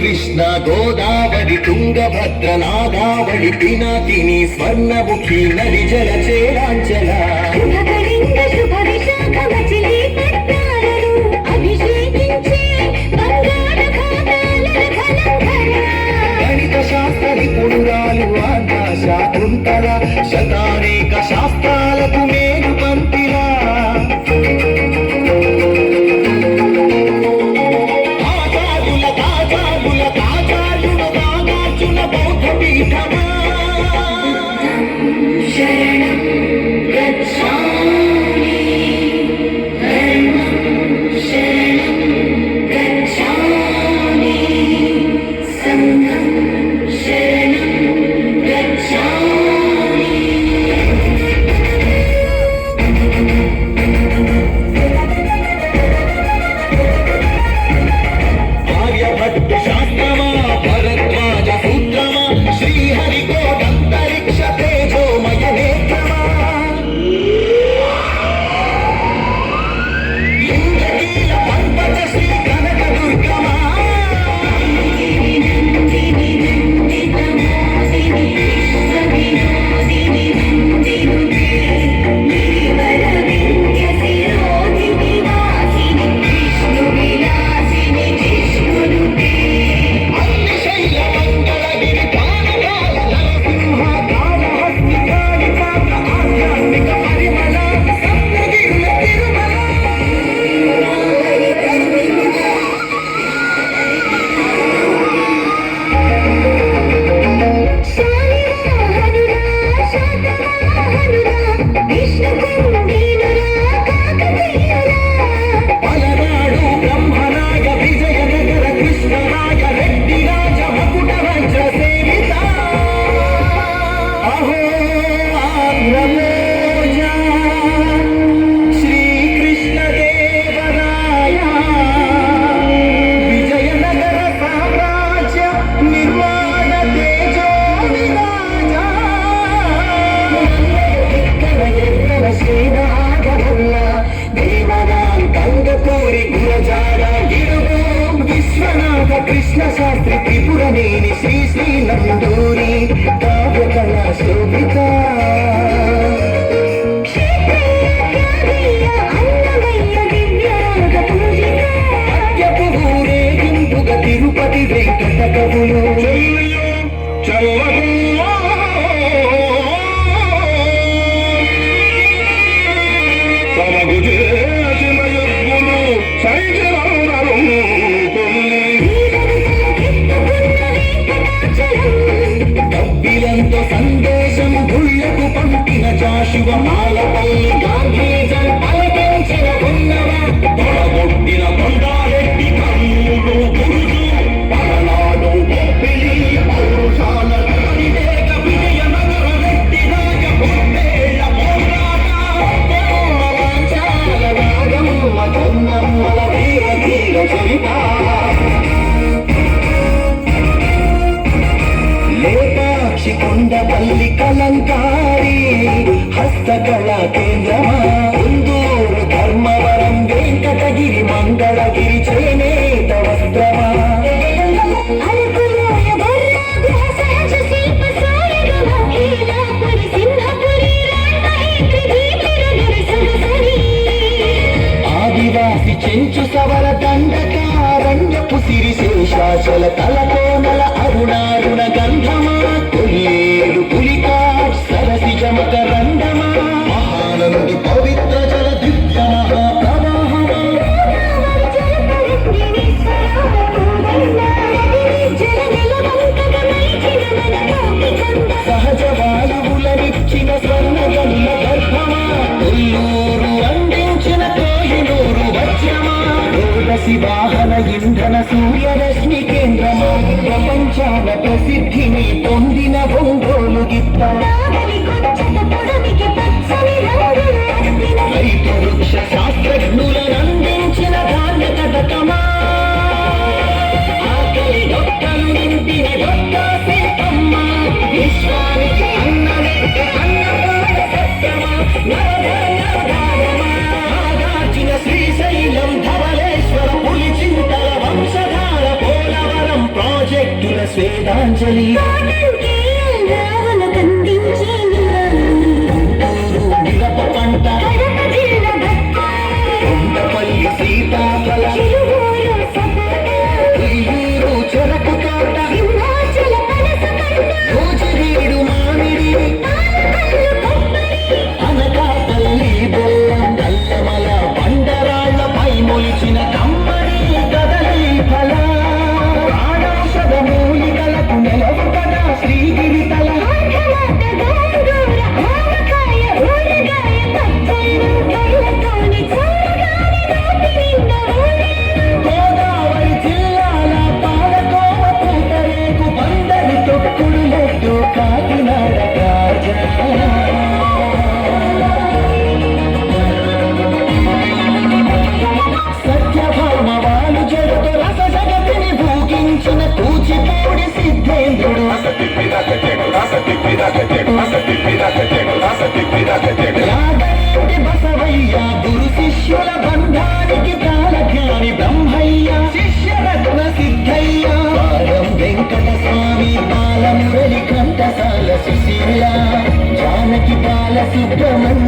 కృష్ణ గోదావరి తుంగభద్ర నాగావళి పినాకిని స్వర్ణముఖి నది జల చేరాంచల గణిత శాస్త్ర నిపుణురాలు శాకుంతల శతానేక శాస్త్రాలకు మేలు పంపిలా కృష్ణ శాస్త్రి త్రిపురనేని శ్రీ శ్రీలందూరి కావ్య కళా శోభిత ఊరేగింపుగా తిరుపతి వెంకట కవులు కబ్బిలంతో సందేశము గుళ్ళకు పంపిన జాషువమాలపల్లి గాంధీజన్ పలకించిన ఉన్నవా తొడగొట్టిన కొండారెడ్డి కన్నుడు గురుజు పలనాడు గొప్పిలి పౌరుషాల వివేక విజయ నగర రెడ్డి రాజ పొట్టేళ్ల పోరాట వాంచాల రాగమ్మ తొన్నమ్మల వీర తీర చరిత కొండపల్లి కలంకారి హస్తకళా కేంద్రమా కుందూరు ధర్మవరం వెంకటగిరి మంగళగిరి చేనేత వస్త్రమా ఆదివాసి చెంచు సవర దండకారణ్యపు సిరి శేషాచల తలకోనల అరుణారుణ గంధమా కొల్లేరు పులికా సరసి చమక రంగమా మహానంది పవిత్ర జల దివ్య మహాప్రవాహమా సహజ వాయువులనిచ్చిన స్వర్ణగల్ల గర్భమా కొల్లూరు అందించిన కోహినూరు వజ్రమా రోదసి వాహన ఇంధన సూర్యరశ్మి కేంద్రమా ప్రపంచాల ప్రసిద్ధిని పొందిన ఒంగోలు గిత్త రైతు వృక్ష శాస్త్రజ్ఞులను అందించిన ధాన్య కటకమా ఆకలి డొక్కలు నింపిన డొక్క శిల్పమ్మ విశ్వానికి అన్నలెక్క అన్నపాద సత్యమా నాగార్జున శ్రీశైలం ధవళేశ్వర పులి చింతల వంశధార స్వేదాంజలి మిరప పంట కొండపల్లి సీతాఫల ఉయ్యూరు చెరకు తోట రోజువీడు మామిడి అనకాపల్లి బెల్లం నల్లమల బండరాళ్ల పై మొలిచిన కమ్మడి కదలి ఫల ప్రాణౌషధ మూలికలకు నెలవు కదా శ్రీగిరి తల గోదావరి జిల్లాల పాలకోవ పూతరేకు బందరి తొక్కుడు లడ్డు కాకినాడ కాజా సత్యభామ వాలు జరుడు రస జగతిని భూగించిన కూచిపూడి సిద్ధేంద్రుడు యాదగిరి బసవయ్య గురు శిష్యుల బంధానికి కాలజ్ఞాని బ్రహ్మయ్య శిష్యరత్న సిద్ధయ్య పారం వెంకట స్వామి బాలమురళి కంఠసాల సుశీల జానకి బాల సుబ్రహ్మణ్య